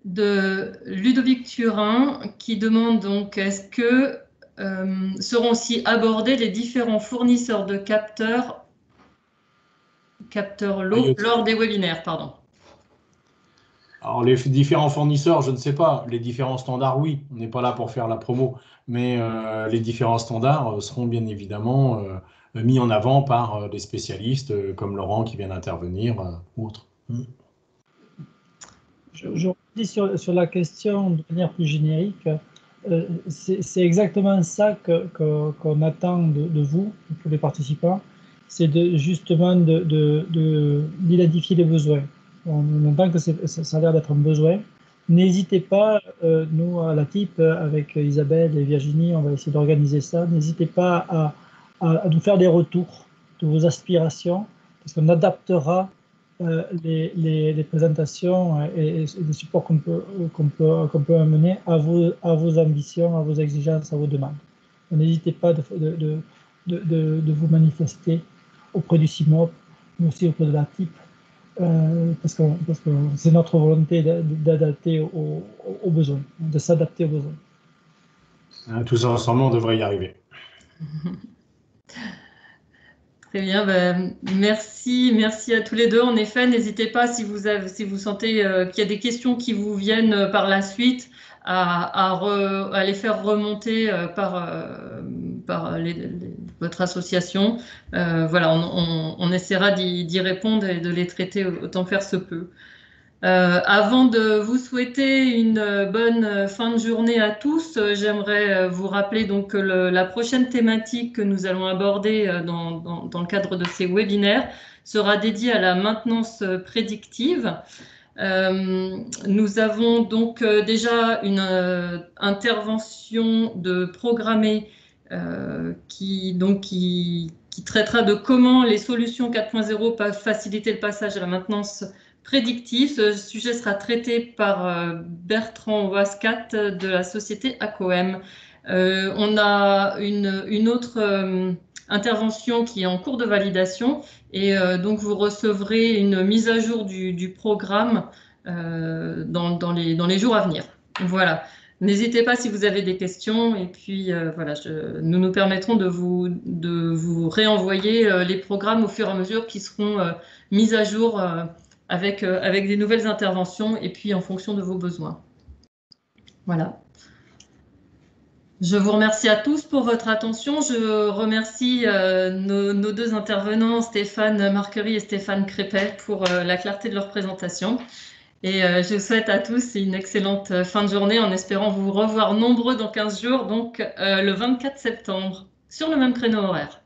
de Ludovic Turin qui demande donc est-ce que seront aussi abordés les différents fournisseurs de capteurs l'eau lors des webinaires, pardon. Alors, les différents fournisseurs, je ne sais pas. Les différents standards, oui. On n'est pas là pour faire la promo. Mais les différents standards seront bien évidemment mis en avant par des spécialistes comme Laurent qui vient d'intervenir ou autres. Je redis sur la question de manière plus générique. C'est exactement ça qu'on attend de vous, de tous les participants. C'est justement d'identifier les besoins. On entend que ça a l'air d'être un besoin. N'hésitez pas, nous à la TIP, avec Isabelle et Virginie, on va essayer d'organiser ça. N'hésitez pas à nous faire des retours de vos aspirations, parce qu'on adaptera les présentations et les supports qu'on peut amener à vos ambitions, à vos exigences, à vos demandes. N'hésitez pas de vous manifester auprès du CIMOP, mais aussi auprès de la TIP, parce que c'est notre volonté d'adapter aux besoins, de s'adapter aux besoins. Tous ensemble, on devrait y arriver. Très bien, merci à tous les deux. En effet, n'hésitez pas si vous sentez qu'il y a des questions qui vous viennent par la suite à les faire remonter par votre association. Voilà, on essaiera d'y répondre et de les traiter autant faire se peut. Avant de vous souhaiter une bonne fin de journée à tous, j'aimerais vous rappeler donc que la prochaine thématique que nous allons aborder dans le cadre de ces webinaires sera dédiée à la maintenance prédictive. Nous avons donc déjà une intervention de programmée qui traitera de comment les solutions 4.0 peuvent faciliter le passage à la maintenance prédictive. Ce sujet sera traité par Bertrand Wascat de la société ACOM. On a une autre intervention qui est en cours de validation et donc vous recevrez une mise à jour du programme dans les jours à venir. Voilà. N'hésitez pas si vous avez des questions et puis voilà, nous permettrons de vous réenvoyer les programmes au fur et à mesure qui seront mis à jour avec des nouvelles interventions et puis en fonction de vos besoins. Voilà. Je vous remercie à tous pour votre attention. Je remercie nos deux intervenants, Stéphane Marquery et Stéphane Crépet, pour la clarté de leur présentation. Et je vous souhaite à tous une excellente fin de journée en espérant vous revoir nombreux dans 15 jours, donc le 24 septembre, sur le même créneau horaire.